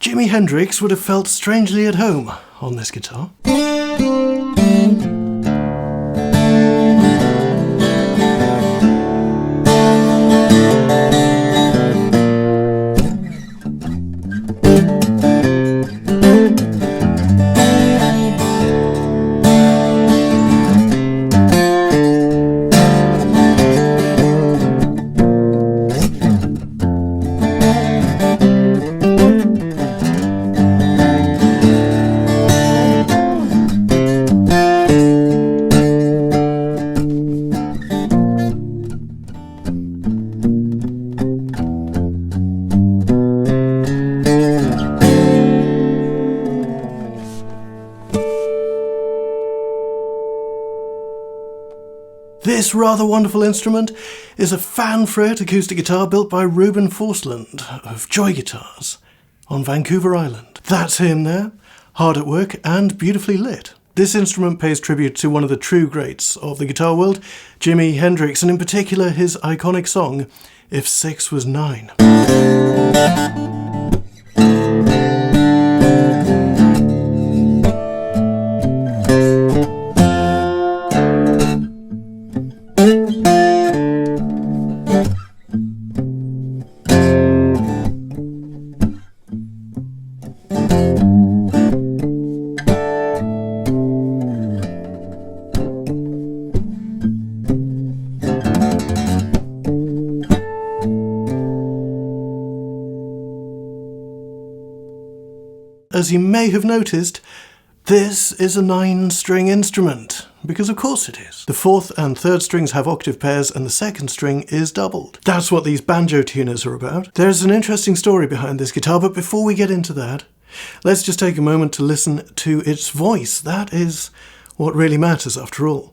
Jimi Hendrix would have felt strangely at home on this guitar. This rather wonderful instrument is a fan-fret acoustic guitar built by Reuben Forsland of Joy Guitars on Vancouver Island. That's him there, hard at work and beautifully lit. This instrument pays tribute to one of the true greats of the guitar world, Jimi Hendrix, and in particular his iconic song, If 6 Was 9. As you may have noticed, this is a 9-string instrument, because of course it is. The 4th and 3rd strings have octave pairs and the 2nd string is doubled. That's what these banjo tuners are about. There's an interesting story behind this guitar, but before we get into that, let's just take a moment to listen to its voice. That is what really matters after all.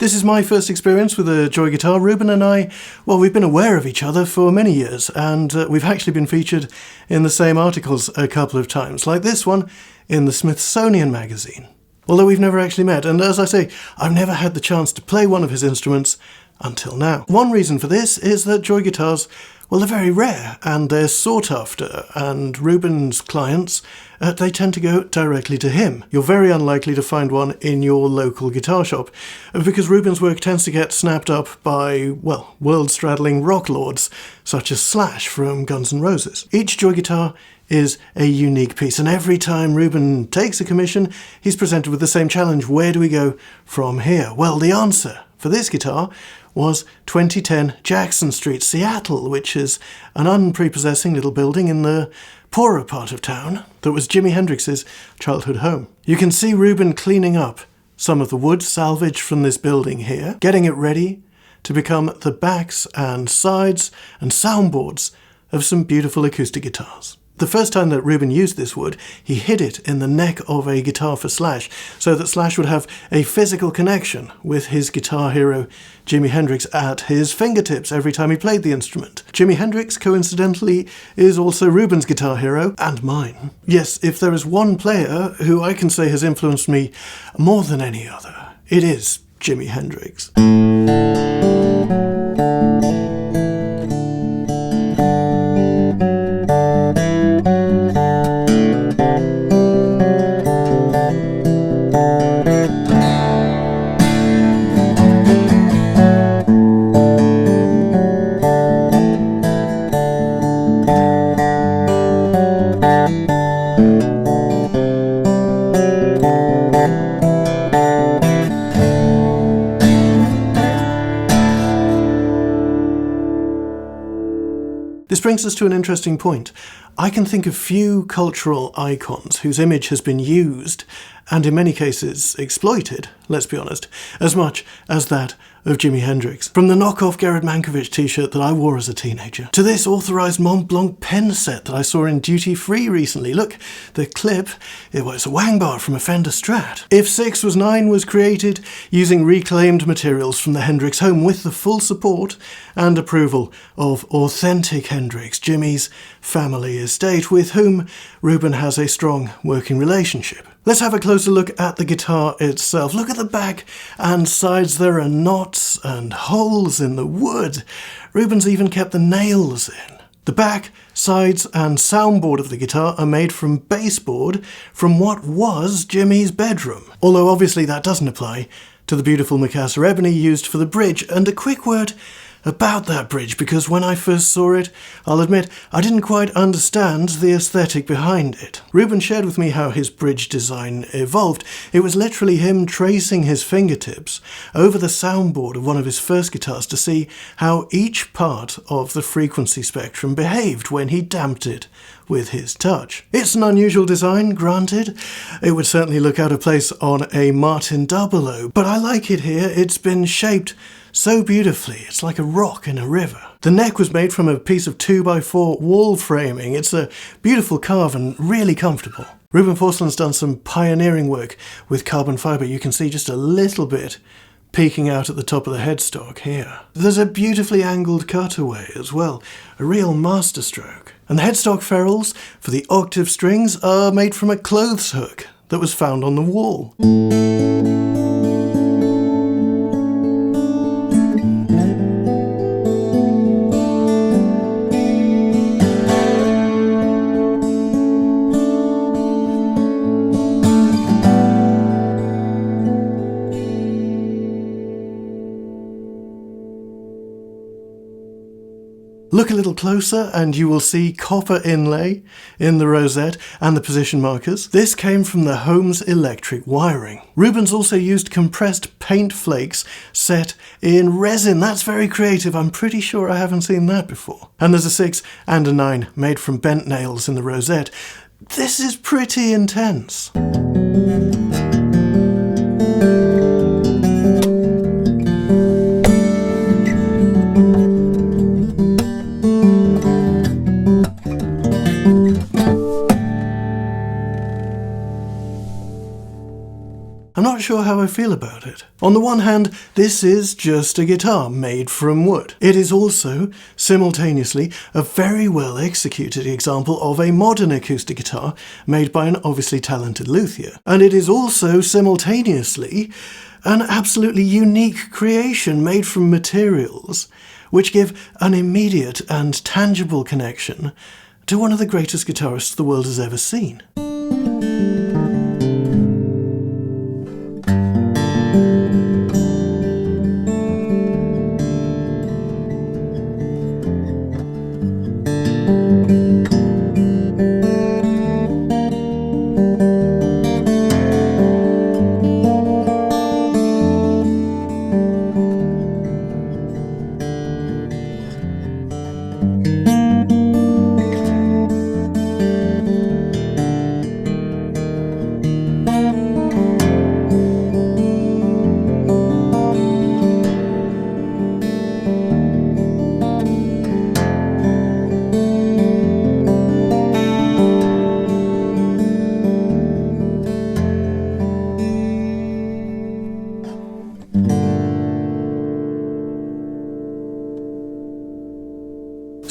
This is my first experience with a Joy guitar. Reuben and I, well, we've been aware of each other for many years, and we've actually been featured in the same articles a couple of times, like this one in the Smithsonian magazine. Although we've never actually met, and as I say, I've never had the chance to play one of his instruments until now. One reason for this is that Joy guitars, well, they're very rare and they're sought after, and Reuben's clients, they tend to go directly to him. You're very unlikely to find one in your local guitar shop, because Reuben's work tends to get snapped up by, well, world-straddling rock lords, such as Slash from Guns N' Roses. Each Joy guitar is a unique piece, and every time Reuben takes a commission, he's presented with the same challenge: where do we go from here? Well, the answer for this guitar was 2010 Jackson Street, Seattle, which is an unprepossessing little building in the poorer part of town that was Jimi Hendrix's childhood home. You can see Reuben cleaning up some of the wood salvaged from this building here, getting it ready to become the backs and sides and soundboards of some beautiful acoustic guitars. The first time that Reuben used this wood, he hid it in the neck of a guitar for Slash, so that Slash would have a physical connection with his guitar hero Jimi Hendrix at his fingertips every time he played the instrument. Jimi Hendrix, coincidentally, is also Reuben's guitar hero, and mine. Yes, if there is one player who I can say has influenced me more than any other, it is Jimi Hendrix. This brings us to an interesting point. I can think of few cultural icons whose image has been used, and in many cases exploited, let's be honest, as much as that of Jimi Hendrix. From the knockoff Gerard Mankiewicz t-shirt that I wore as a teenager, to this authorised Mont Blanc pen set that I saw in duty free recently. Look, the clip, it was a wang bar from a Fender Strat. If 6 Was 9 was created using reclaimed materials from the Hendrix home with the full support and approval of Authentic Hendrix, Jimi's family estate, with whom Reuben has a strong working relationship. Let's have a closer look at the guitar itself. Look at the back and sides. There are knots and holes in the wood. Reuben's even kept the nails in. The back, sides and soundboard of the guitar are made from baseboard from what was Jimi's bedroom. Although obviously that doesn't apply to the beautiful Macassar ebony used for the bridge. And a quick word about that bridge, because when I first saw it, I'll admit I didn't quite understand the aesthetic behind it. Reuben shared with me how his bridge design evolved. It was literally him tracing his fingertips over the soundboard of one of his first guitars to see how each part of the frequency spectrum behaved when he damped it with his touch. It's an unusual design, granted. It would certainly look out of place on a Martin 00, but I like it here. It's been shaped so beautifully, it's like a rock in a river. The neck was made from a piece of 2x4 wall framing. It's a beautiful carve and really comfortable. Reuben Forsland's done some pioneering work with carbon fibre. You can see just a little bit peeking out at the top of the headstock here. There's a beautifully angled cutaway as well, a real masterstroke. And the headstock ferrules for the octave strings are made from a clothes hook that was found on the wall. Look a little closer and you will see copper inlay in the rosette and the position markers. This came from the home's electric wiring. Reuben's also used compressed paint flakes set in resin. That's very creative. I'm pretty sure I haven't seen that before. And there's a 6 and a 9 made from bent nails in the rosette. This is pretty intense. I'm not sure how I feel about it. On the one hand, this is just a guitar made from wood. It is also, simultaneously, a very well executed example of a modern acoustic guitar made by an obviously talented luthier. And it is also, simultaneously, an absolutely unique creation made from materials which give an immediate and tangible connection to one of the greatest guitarists the world has ever seen.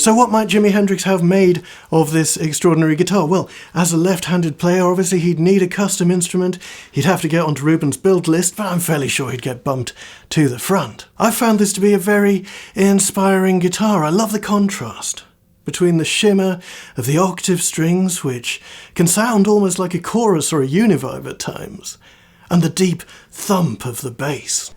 So what might Jimi Hendrix have made of this extraordinary guitar? Well, as a left-handed player, obviously he'd need a custom instrument. He'd have to get onto Reuben's build list, but I'm fairly sure he'd get bumped to the front. I found this to be a very inspiring guitar. I love the contrast between the shimmer of the octave strings, which can sound almost like a chorus or a univibe at times, and the deep thump of the bass.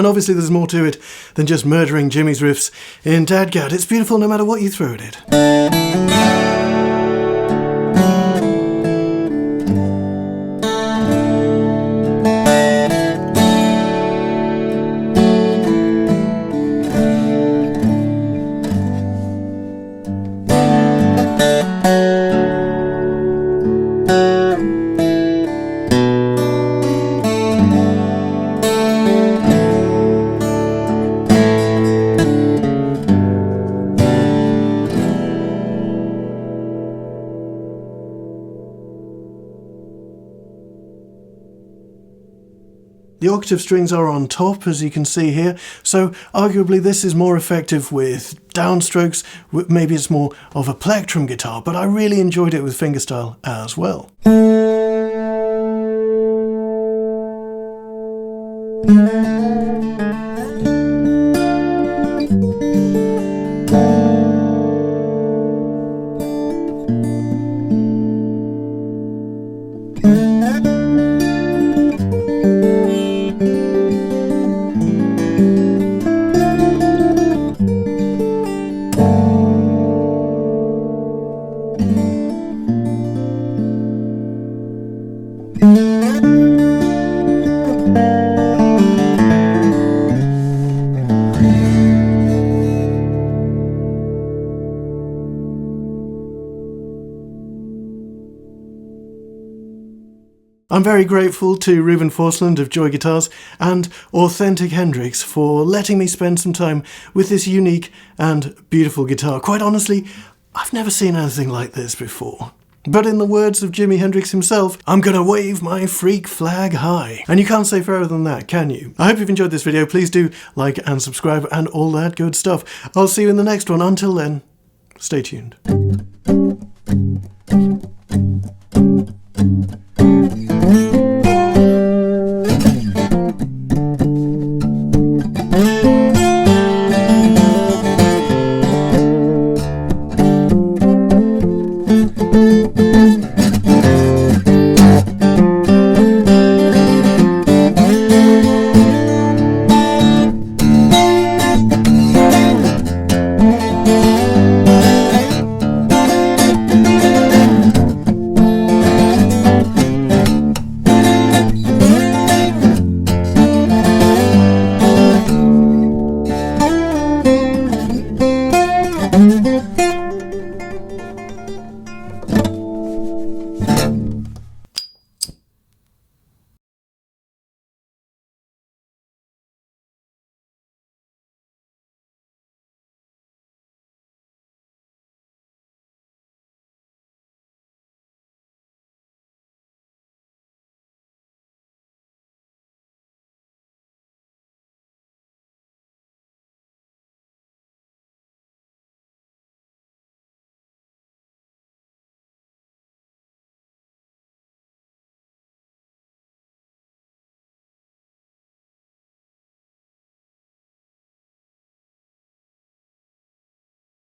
And obviously there's more to it than just murdering Jimmy's riffs in Dadgad. It's beautiful no matter what you throw at it. The octave strings are on top, as you can see here, so arguably this is more effective with downstrokes, maybe it's more of a plectrum guitar, but I really enjoyed it with fingerstyle as well. I'm very grateful to Reuben Forsland of Joy Guitars and Authentic Hendrix for letting me spend some time with this unique and beautiful guitar. Quite honestly, I've never seen anything like this before. But in the words of Jimi Hendrix himself, I'm gonna wave my freak flag high. And you can't say fairer than that, can you? I hope you've enjoyed this video. Please do like and subscribe and all that good stuff. I'll see you in the next one. Until then, stay tuned.